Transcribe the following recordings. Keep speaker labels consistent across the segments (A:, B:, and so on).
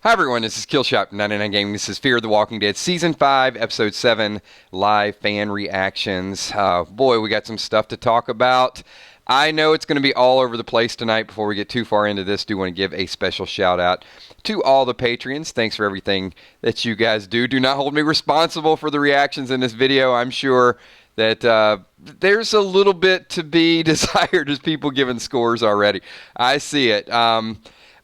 A: Hi everyone, this is Killshot 99 Gaming. This is Fear of the Walking Dead Season 5, Episode 7, live fan reactions. Boy, we got some stuff to talk about. I know it's going to be all over the place tonight. Before we get too far into this, do want to give a special shout out to all the Patreons. Thanks for everything that you guys do. Do not hold me responsible for the reactions in this video. I'm sure that there's a little bit to be desired as people giving scores already. I see it.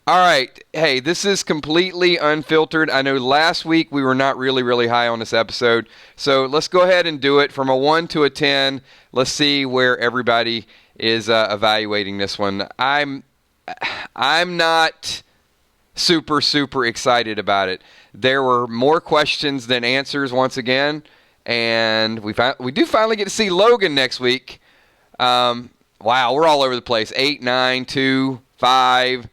A: All right. Hey, this is completely unfiltered. I know last week we were not really high on this episode. So let's go ahead and do it from a 1 to a 10. Let's see where everybody is evaluating this one. I'm not super excited about it. There were more questions than answers once again. And we do finally get to see Logan next week. Wow, we're all over the place. 8, 9, 2, 5...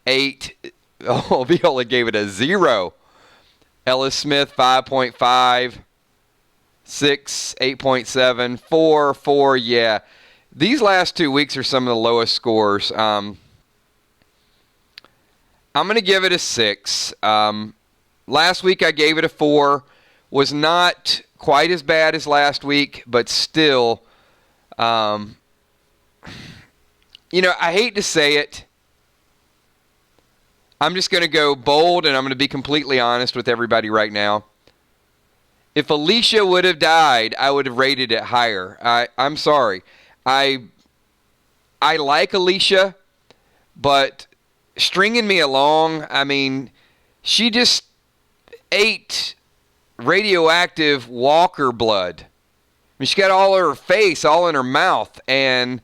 A: 8. Oh, Viola gave it a 0. Ellis Smith 5.5. 6, 8.7. 4. Yeah, these last 2 weeks are some of the lowest scores. I'm gonna give it a 6. Last week I gave it a 4. Was not quite as bad as last week, but still, I hate to say it. I'm just going to go bold, and I'm going to be completely honest with everybody right now. If Alicia would have died, I would have rated it higher. I'm sorry. I like Alicia, but stringing me along, I mean, she just ate radioactive walker blood. I mean, she got all in her face, all in her mouth, and,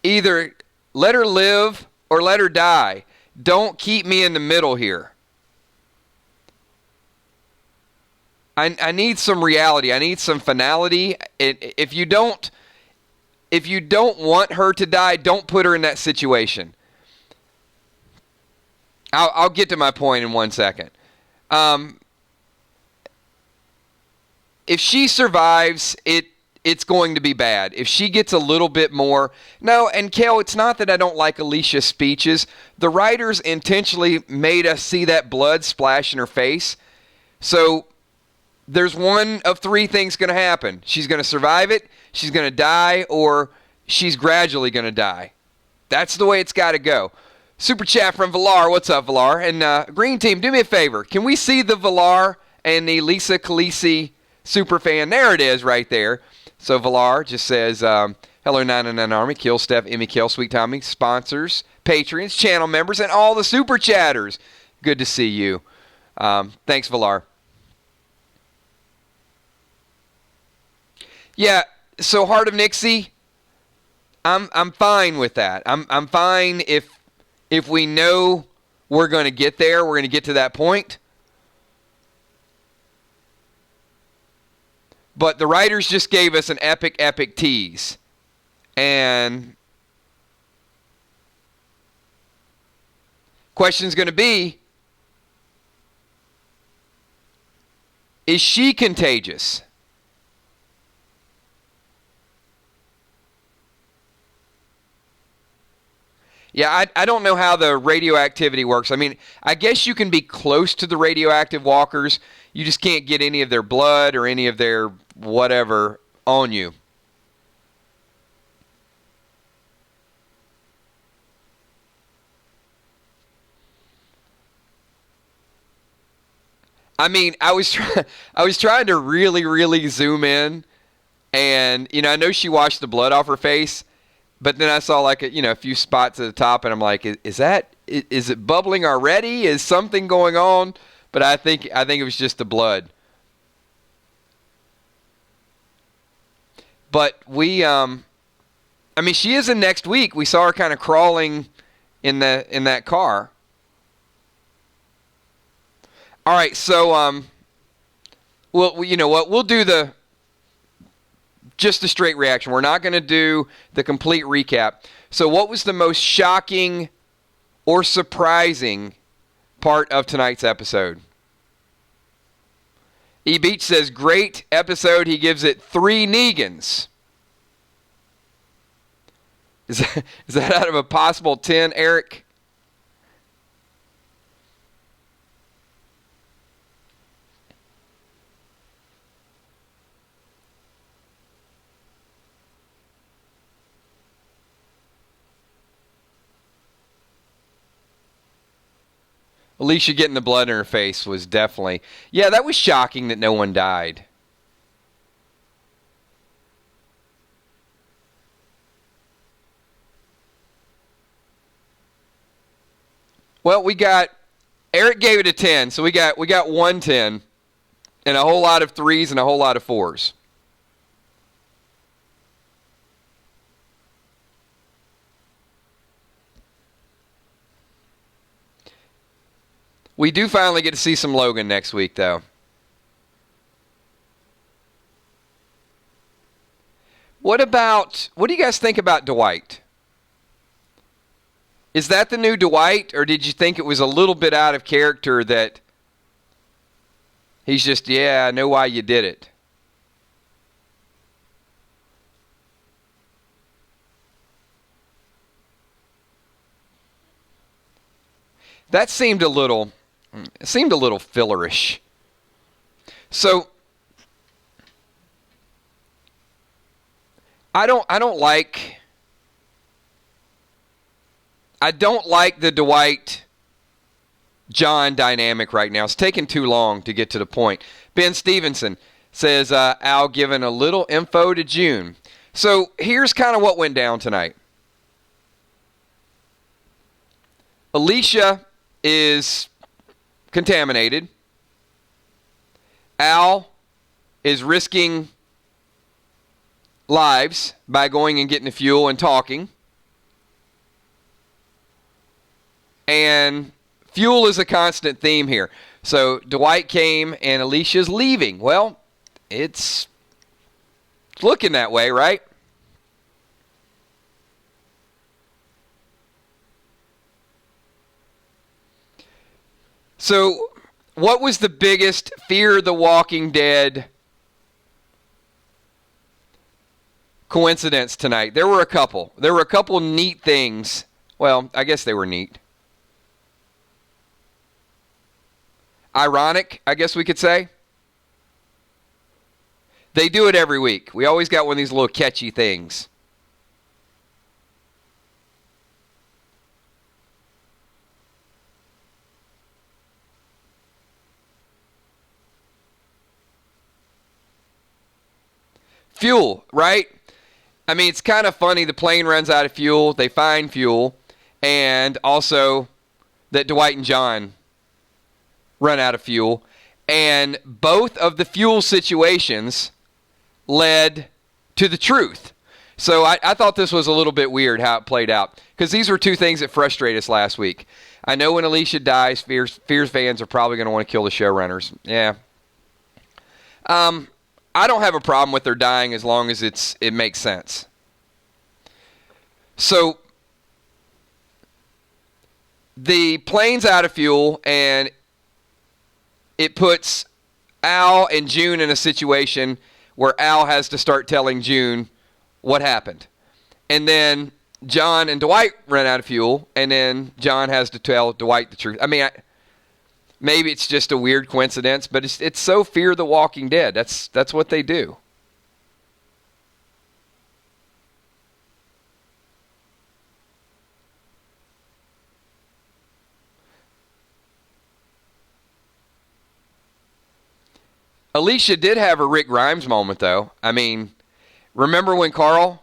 A: either let her live or let her die. Don't keep me in the middle here. I need some reality. I need some finality. If you don't want her to die, don't put her in that situation. I'll get to my point in 1 second. If she survives, it's going to be bad. If she gets a little bit more... No, and Kel, it's not that I don't like Alicia's speeches. The writers intentionally made us see that blood splash in her face. So there's one of 3 things going to happen. She's going to survive it, she's going to die, or she's gradually going to die. That's the way it's got to go. Super chat from Villar. What's up, Villar? And Green Team, do me a favor. Can we see the Villar and the Lisa Khaleesi super fan? There it is right there. So Villar just says, hello 99 Army, Kill Steph, Emmy, Kill, Sweet Tommy, sponsors, patrons, channel members, and all the super chatters. Good to see you. Thanks, Villar. Yeah, so Heart of Nixie, I'm fine with that. I'm fine if we know we're going to get there, we're going to get to that point. But the writers just gave us an epic tease. And question's going to be, is she contagious? Yeah, I don't know how the radioactivity works. I mean, I guess you can be close to the radioactive walkers. You just can't get any of their blood or any of their whatever on you. I mean, I was trying to really zoom in, and I know she washed the blood off her face. But then I saw like a few spots at the top, and I'm like, is it bubbling already? Is something going on? But I think it was just the blood. But she is in next week. We saw her kind of crawling in that car. All right, so well, you know what? We'll do just a straight reaction. We're not going to do the complete recap. So what was the most shocking or surprising part of tonight's episode? E. Beach says, great episode. He gives it 3 Negans. Is that out of a possible 10, Eric? Alicia getting the blood in her face was definitely... Yeah, that was shocking that no one died. Well, we got... Eric gave it a 10, so we got 1 10 and a whole lot of 3s and a whole lot of 4s. We do finally get to see some Logan next week, though. What do you guys think about Dwight? Is that the new Dwight, or did you think it was a little bit out of character that he's just, yeah, I know why you did it? That seemed a little fillerish. So I don't like the Dwight John dynamic right now. It's taking too long to get to the point. Ben Stevenson says Al giving a little info to June. So here's kind of what went down tonight. Alicia is contaminated. Al is risking lives by going and getting the fuel and talking. And fuel is a constant theme here. So Dwight came and Alicia's leaving. Well, it's looking that way, right? So what was the biggest Fear the Walking Dead coincidence tonight? There were a couple. There were a couple neat things. Well, I guess they were neat. Ironic, I guess we could say. They do it every week. We always got one of these little catchy things. Fuel, right? I mean, it's kind of funny. The plane runs out of fuel. They find fuel. And also that Dwight and John run out of fuel. And both of the fuel situations led to the truth. So I thought this was a little bit weird how it played out. Because these were two things that frustrated us last week. I know when Alicia dies, Fears fans are probably going to want to kill the showrunners. Yeah. I don't have a problem with her dying as long as it makes sense. So the plane's out of fuel, and it puts Al and June in a situation where Al has to start telling June what happened. And then John and Dwight run out of fuel, and then John has to tell Dwight the truth. I mean, maybe it's just a weird coincidence, but it's so Fear the Walking Dead. That's what they do. Alicia did have a Rick Grimes moment, though. I mean, remember when Carl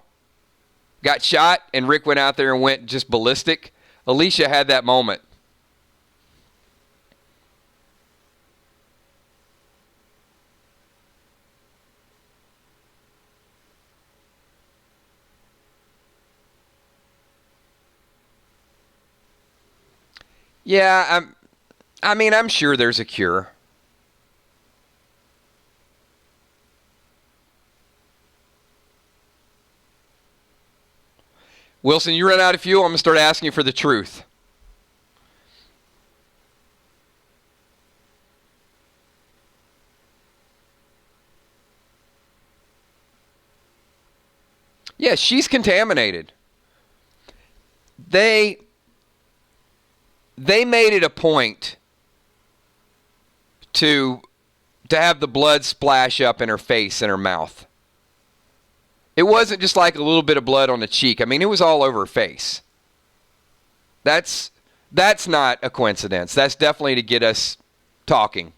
A: got shot and Rick went out there and went just ballistic? Alicia had that moment. Yeah, I'm sure there's a cure. Wilson, you run out of fuel, I'm going to start asking you for the truth. Yeah, she's contaminated. They made it a point to have the blood splash up in her face and her mouth. It wasn't just like a little bit of blood on the cheek. I mean, it was all over her face. That's That's not a coincidence. That's definitely to get us talking.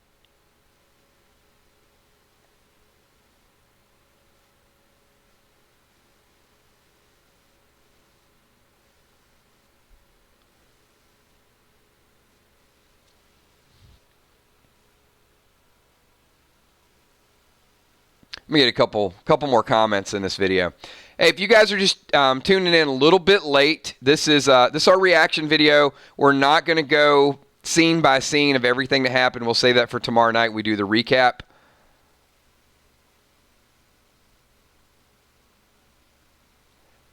A: Let me get a couple more comments in this video. Hey, if you guys are just tuning in a little bit late, this is our reaction video. We're not going to go scene by scene of everything that happened. We'll save that for tomorrow night. We do the recap.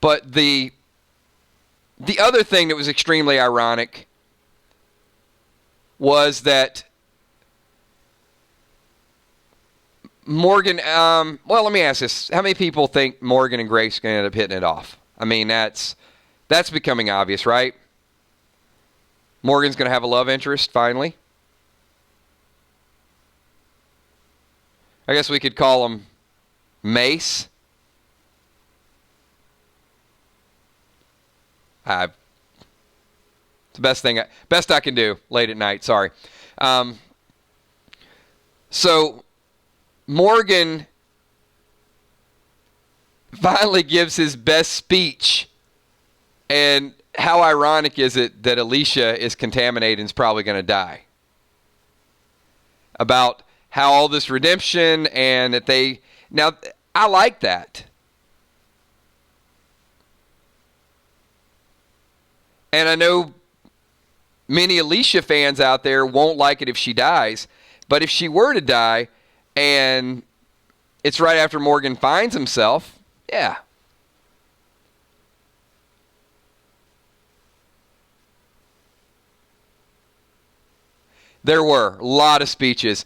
A: But the other thing that was extremely ironic was that Morgan, well, let me ask this. How many people think Morgan and Grace are going to end up hitting it off? I mean, that's becoming obvious, right? Morgan's going to have a love interest, finally. I guess we could call him Mace. It's the best I can do late at night, sorry. So Morgan finally gives his best speech, and how ironic is it that Alicia is contaminated and is probably going to die? About how all this redemption and that they... Now, I like that. And I know many Alicia fans out there won't like it if she dies, but if she were to die... and it's right after Morgan finds himself, yeah. There were a lot of speeches.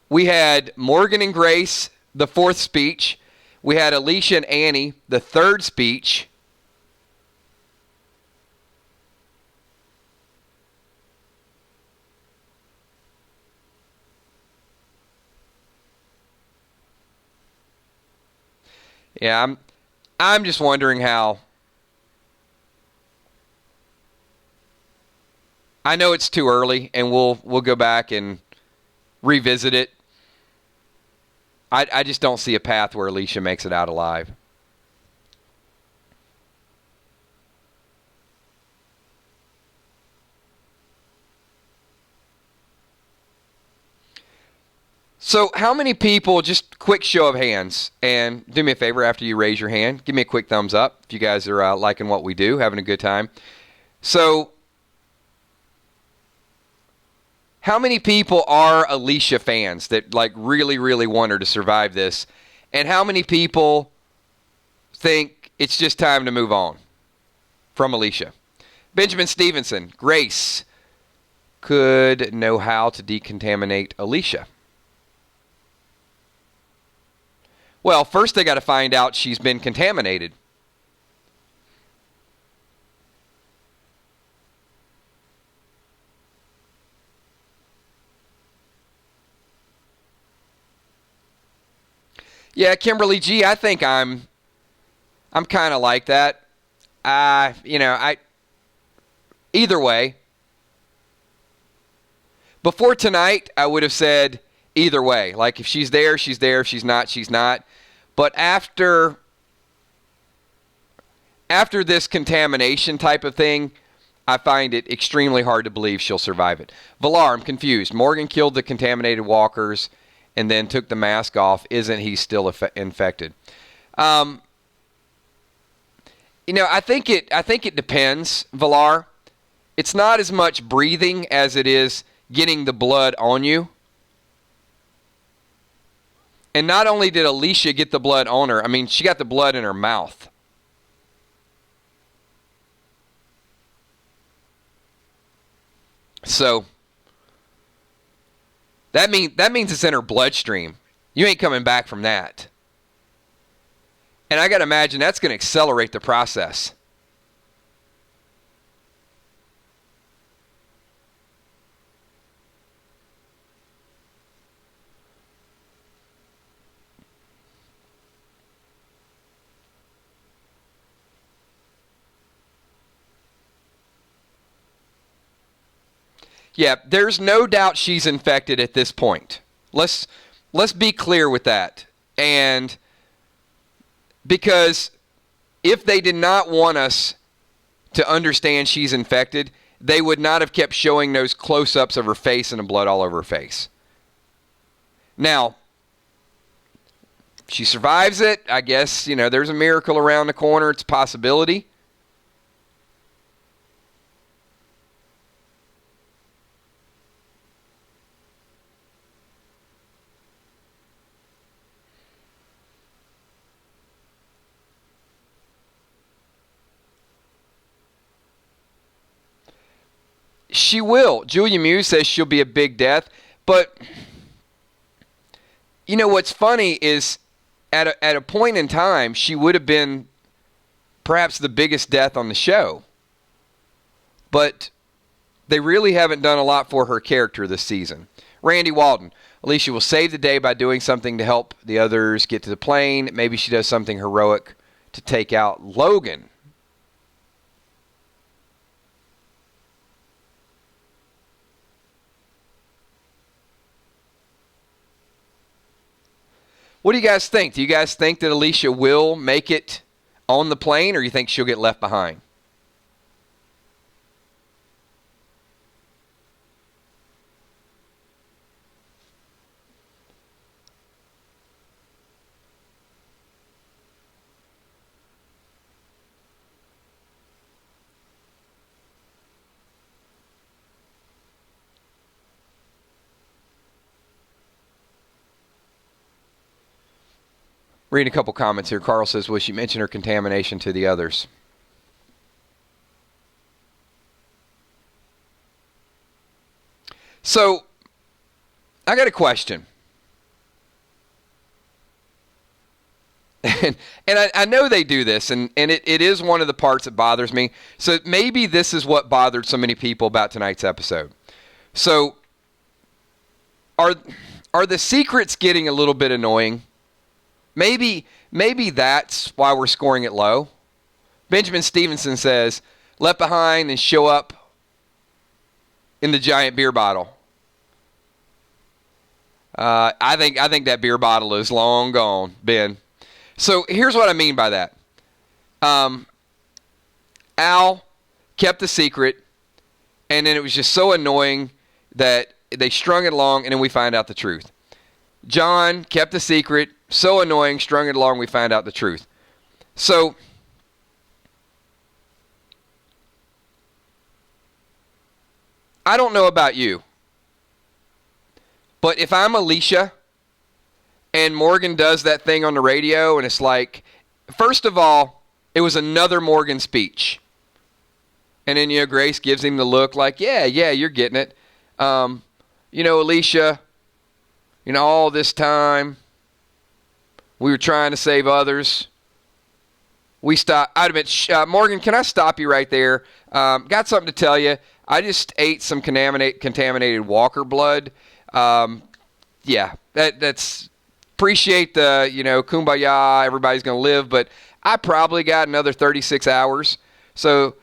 A: We had Morgan and Grace, the fourth speech. We had Alicia and Annie, the third speech. Yeah, I'm just wondering how. I know it's too early, and we'll go back and revisit it. I just don't see a path where Alicia makes it out alive. So how many people, just quick show of hands, and do me a favor after you raise your hand, give me a quick thumbs up if you guys are liking what we do, having a good time. So how many people are Alicia fans that like really, really want her to survive this? And how many people think it's just time to move on from Alicia? Benjamin Stevenson, Grace could know how to decontaminate Alicia. Well, first they got to find out she's been contaminated. Yeah, Kimberly G, I think I'm kind of like that. Either way. Before tonight, I would have said either way. Like if she's there, she's there. If she's not, she's not. But after this contamination type of thing, I find it extremely hard to believe she'll survive it. Villar, I'm confused. Morgan killed the contaminated walkers and then took the mask off. Isn't he still infected? I think it depends, Villar. It's not as much breathing as it is getting the blood on you. And not only did Alicia get the blood on her, I mean, she got the blood in her mouth. So that means it's in her bloodstream. You ain't coming back from that. And I got to imagine that's going to accelerate the process. Yeah, there's no doubt she's infected at this point. Let's be clear with that. And because if they did not want us to understand she's infected, they would not have kept showing those close-ups of her face and the blood all over her face. Now, she survives it. I guess, there's a miracle around the corner. It's a possibility. She will. Julia Muse says she'll be a big death. But, what's funny is at a point in time, she would have been perhaps the biggest death on the show. But they really haven't done a lot for her character this season. Randy Walden. Alicia will save the day by doing something to help the others get to the plane. Maybe she does something heroic to take out Logan. What do you guys think? Do you guys think that Alicia will make it on the plane, or do you think she'll get left behind? Read a couple comments here. Carl says, will she mention her contamination to the others? So, I got a question. And I know they do this, and it is one of the parts that bothers me. So maybe this is what bothered so many people about tonight's episode. So, are the secrets getting a little bit annoying? Maybe that's why we're scoring it low. Benjamin Stevenson says, left behind and show up in the giant beer bottle. I think that beer bottle is long gone, Ben. So here's what I mean by that. Al kept the secret, and then it was just so annoying that they strung it along, and then we find out the truth. John kept the secret. So annoying, strung it along, we find out the truth. So, I don't know about you, but if I'm Alicia and Morgan does that thing on the radio and it's like, first of all, it was another Morgan speech. And then, Grace gives him the look like, yeah, you're getting it. Alicia, all this time, we were trying to save others. We stopped. I'd admit, Morgan, can I stop you right there? Got something to tell you. I just ate some contaminated Walker blood. That's appreciate the, kumbaya, everybody's going to live, but I probably got another 36 hours. So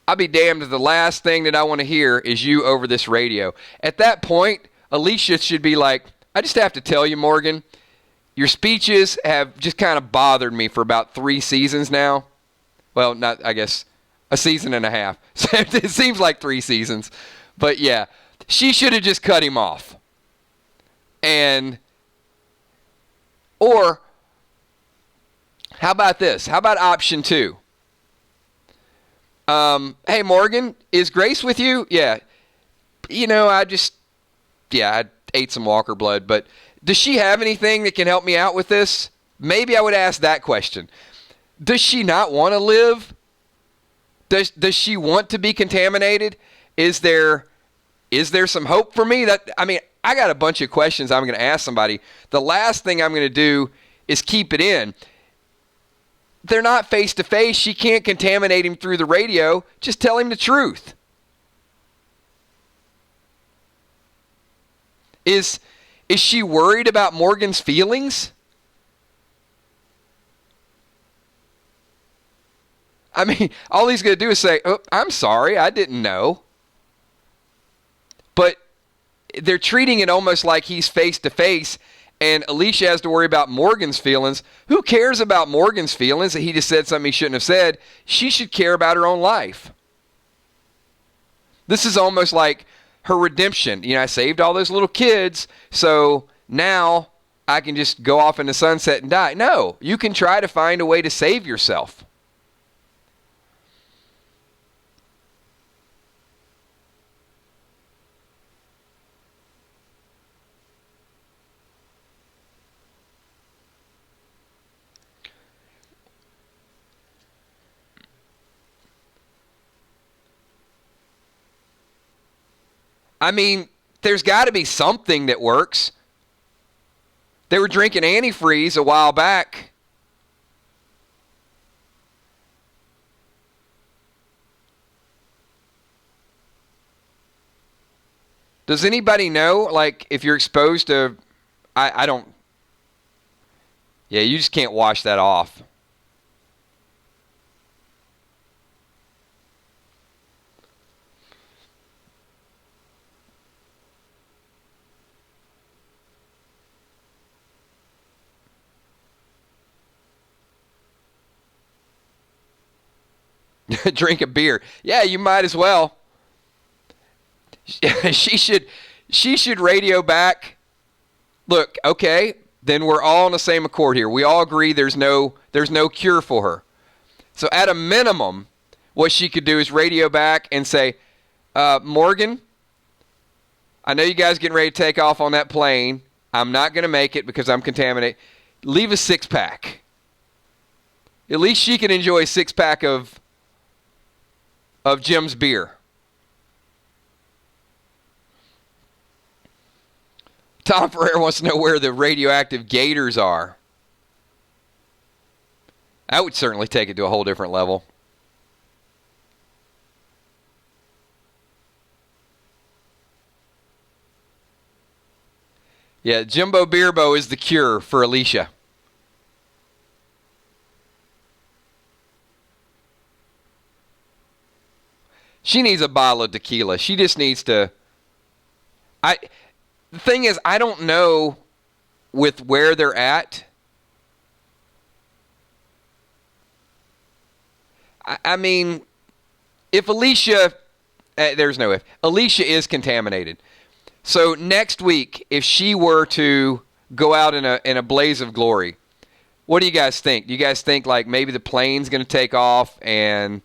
A: I'll be damned if the last thing that I want to hear is you over this radio. At that point, Alicia should be like, I just have to tell you, Morgan, your speeches have just kind of bothered me for about 3 seasons now. Well, not, I guess, a season and a half. So it seems like 3 seasons. But yeah, she should have just cut him off. Or, how about this? How about option 2? Hey, Morgan, is Grace with you? Yeah. I ate some Walker blood, but does she have anything that can help me out with this? Maybe I would ask that question. Does she not want to live? Does she want to be contaminated? Is there some hope for me? I got a bunch of questions I'm going to ask somebody. The last thing I'm going to do is keep it in. They're not face to face. She can't contaminate him through the radio. Just tell him the truth. Is she worried about Morgan's feelings? All he's going to do is say, oh, I'm sorry, I didn't know. But they're treating it almost like he's face to face, and Alicia has to worry about Morgan's feelings. Who cares about Morgan's feelings that he just said something he shouldn't have said? She should care about her own life. This is almost like her redemption. I saved all those little kids, so now I can just go off in the sunset and die. No, you can try to find a way to save yourself. I mean, there's got to be something that works. They were drinking antifreeze a while back. Does anybody know, like, if you're exposed to, I don't, yeah, you just can't wash that off. Drink a beer. Yeah, you might as well. she should radio back. Look, okay, then we're all on the same accord here. We all agree there's no cure for her. So at a minimum, what she could do is radio back and say, Morgan, I know you guys getting ready to take off on that plane. I'm not going to make it because I'm contaminated. Leave a 6-pack. At least she can enjoy a 6-pack of Jim's beer. Tom Ferrer wants to know where the radioactive gators are. I would certainly take it to a whole different level. Yeah, Jimbo Beerbo is the cure for Alicia. She needs a bottle of tequila. She just needs to... The thing is, I don't know with where they're at. I mean, if Alicia... there's no if. Alicia is contaminated. So next week, if she were to go out in a blaze of glory, what do you guys think? Do you guys think like maybe the plane's going to take off and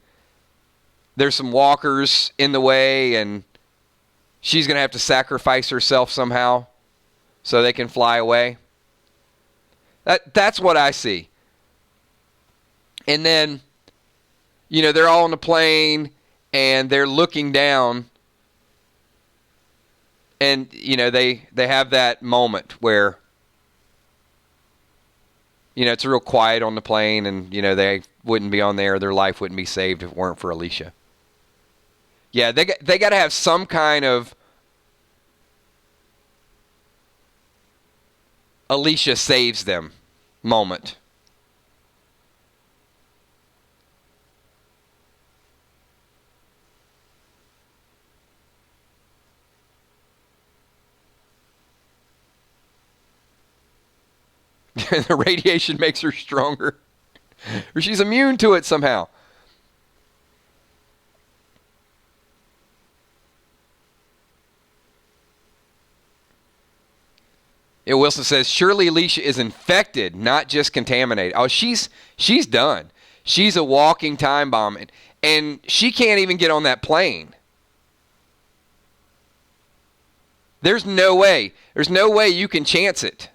A: there's some walkers in the way and she's going to have to sacrifice herself somehow so they can fly away? That's what I see. And then, they're all on the plane and they're looking down and, they have that moment where, it's real quiet on the plane and, they wouldn't be on there. Their life wouldn't be saved if it weren't for Alicia. Yeah, they got to have some kind of Alicia saves them moment. The radiation makes her stronger. Or she's immune to it somehow. Wilson says, surely Alicia is infected, not just contaminated. Oh, she's done. She's a walking time bomb. And she can't even get on that plane. There's no way. There's no way you can chance it.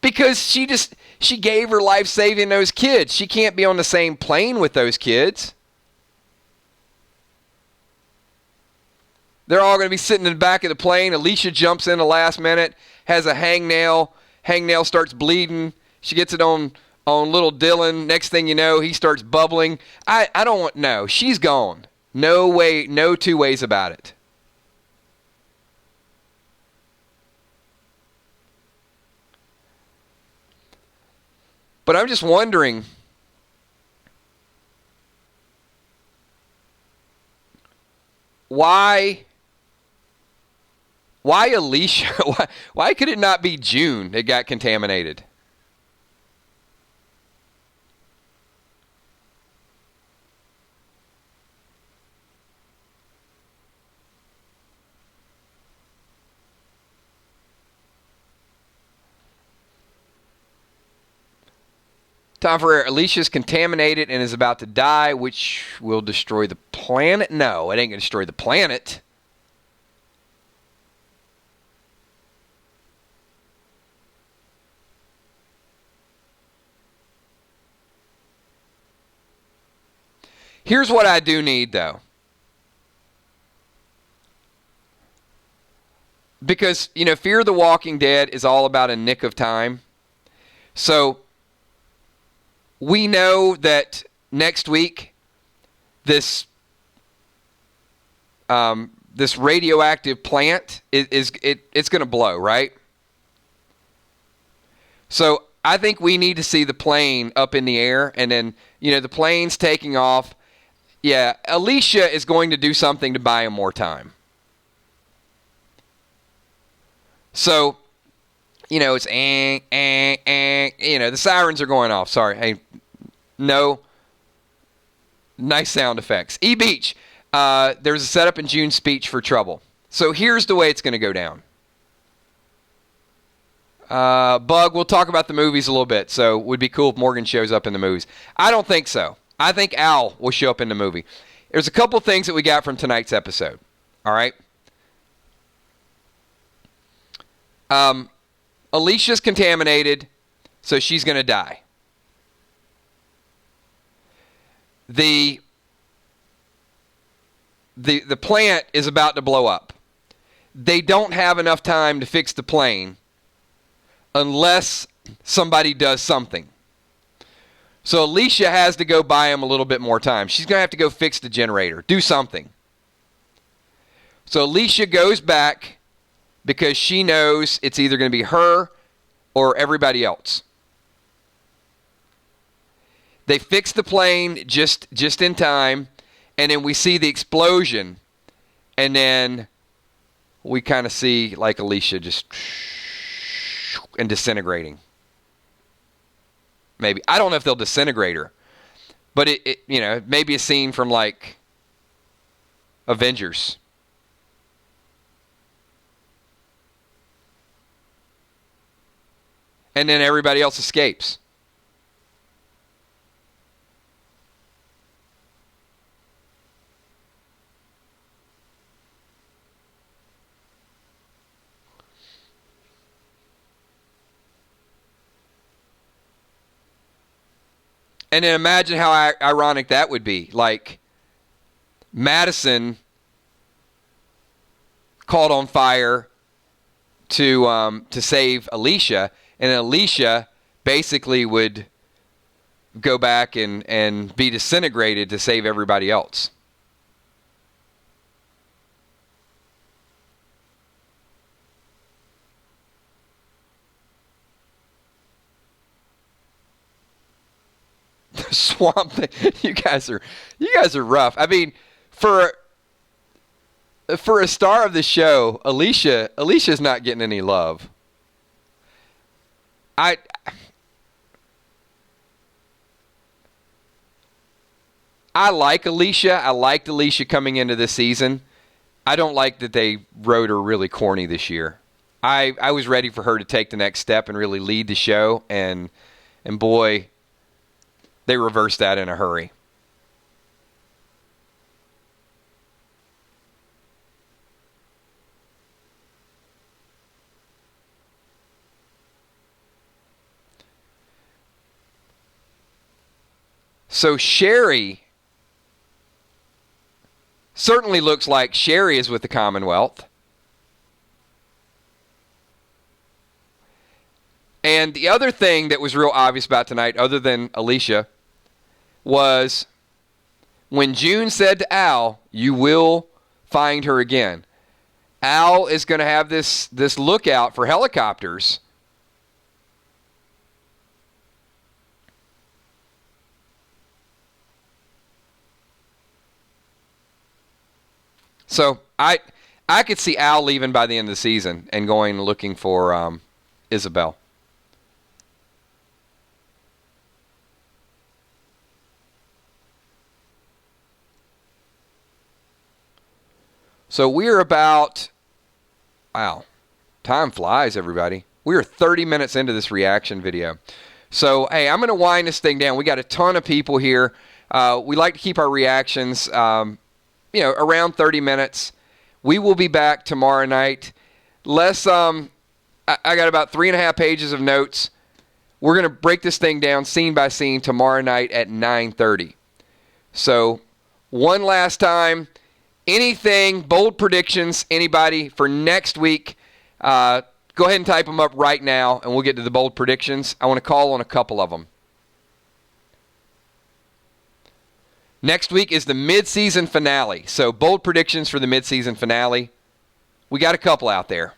A: Because she gave her life saving those kids. She can't be on the same plane with those kids. They're all going to be sitting in the back of the plane. Alicia jumps in the last minute, has a hangnail. Hangnail starts bleeding. She gets it on little Dylan. Next thing you know, he starts bubbling. I don't want, no, she's gone. No way, no two ways about it. But I'm just wondering, why Alicia? Why could it not be June that got contaminated? Time for Alicia's contaminated and is about to die, which will destroy the planet. No, it ain't going to destroy the planet. Here's what I do need, though. Because, Fear the Walking Dead is all about a nick of time. So we know that next week this radioactive plant it's going to blow, right? So I think we need to see the plane up in the air, and then the plane's taking off. Yeah, Alicia is going to do something to buy him more time. So, it's the sirens are going off. Sorry. Hey, no. Nice sound effects. E-Beach. There's a setup in June's speech for trouble. So here's the way it's going to go down. Bug, we'll talk about the movies a little bit. So it would be cool if Morgan shows up in the movies. I don't think so. I think Al will show up in the movie. There's a couple things that we got from tonight's episode. All right. Alicia's contaminated, so she's going to die. The plant is about to blow up. They don't have enough time to fix the plane unless somebody does something. So Alicia has to go buy him a little bit more time. She's going to have to go fix the generator, do something. So Alicia goes back because she knows it's either going to be her or everybody else. They fix the plane just in time, and then we see the explosion, and then we kind of see like Alicia just and disintegrating. Maybe. I don't know if they'll disintegrate her, but it maybe a scene from like Avengers. And then everybody else escapes. And then imagine how ironic that would be. Like, Madison caught on fire to save Alicia, and Alicia basically would go back and be disintegrated to save everybody else. Swamp Thing. You guys are rough. I mean, for a star of the show, Alicia's not getting any love. I like Alicia. I liked Alicia coming into this season. I don't like that they wrote her really corny this year. I was ready for her to take the next step and really lead the show, and boy, they reversed that in a hurry. So Sherry certainly looks like Sherry is with the Commonwealth. And the other thing that was real obvious about tonight, other than Alicia, was when June said to Al, "You will find her again." Al is going to have this lookout for helicopters. So I could see Al leaving by the end of the season and going looking for Isabel. So we're about, wow, time flies, everybody. We are 30 minutes into this reaction video. So, hey, I'm going to wind this thing down. We got a ton of people here. We like to keep our reactions, around 30 minutes. We will be back tomorrow night. I got about 3.5 pages of notes. We're going to break this thing down scene by scene tomorrow night at 9:30. So, one last time, anything, bold predictions, anybody for next week, go ahead and type them up right now, and we'll get to the bold predictions. I want to call on a couple of them. Next week is the mid-season finale. So bold predictions for the mid-season finale. We got a couple out there.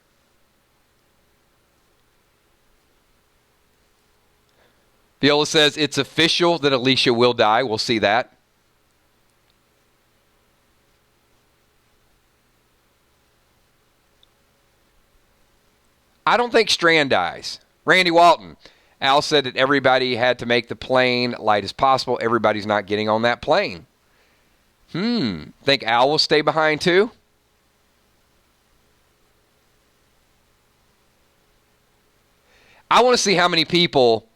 A: Viola says it's official that Alicia will die. We'll see that. I don't think Strand dies. Randy Walton. Al said that everybody had to make the plane light as possible. Everybody's not getting on that plane. Think Al will stay behind too? I want to see how many people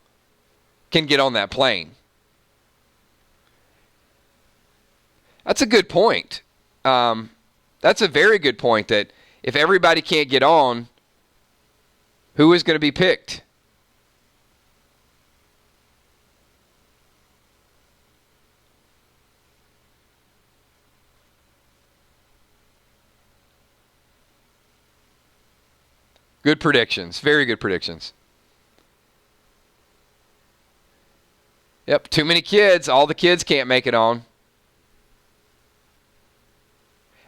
A: can get on that plane. That's a good point. That's a very good point, that if everybody can't get on, who is going to be picked? Good predictions. Very good predictions. Yep, too many kids. All the kids can't make it on.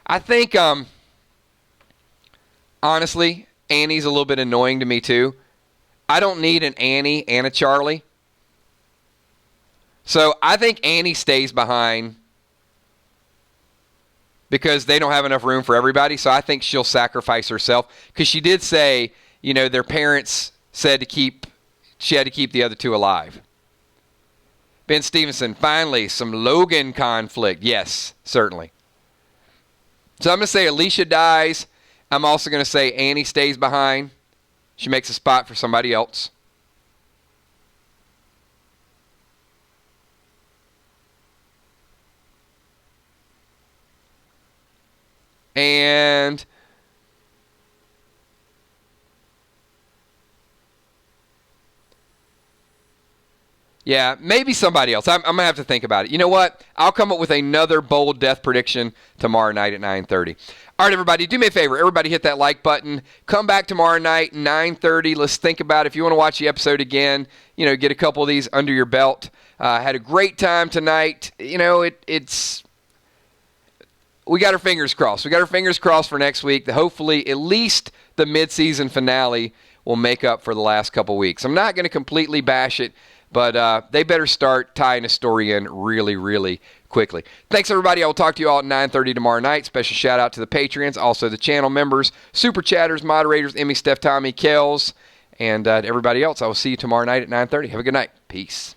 A: I think, honestly, Annie's a little bit annoying to me too. I don't need an Annie and a Charlie. So I think Annie stays behind because they don't have enough room for everybody. So I think she'll sacrifice herself, because she did say, their parents said she had to keep the other two alive. Ben Stevenson, finally, some Logan conflict. Yes, certainly. So I'm going to say Alicia dies. I'm also going to say Annie stays behind. She makes a spot for somebody else. And yeah, maybe somebody else. I'm going to have to think about it. You know what? I'll come up with another bold death prediction tomorrow night at 9:30. All right, everybody, do me a favor. Everybody hit that like button. Come back tomorrow night, 9:30. Let's think about it. If you want to watch the episode again, get a couple of these under your belt. Had a great time tonight. We got our fingers crossed. We got our fingers crossed for next week. Hopefully, at least the mid-season finale will make up for the last couple weeks. I'm not going to completely bash it, but they better start tying a story in really, really quickly. Thanks, everybody. I will talk to you all at 9:30 tomorrow night. Special shout-out to the Patreons, also the channel members, Super Chatters, moderators, Emmy, Steph, Tommy, Kells, and everybody else. I will see you tomorrow night at 9:30. Have a good night. Peace.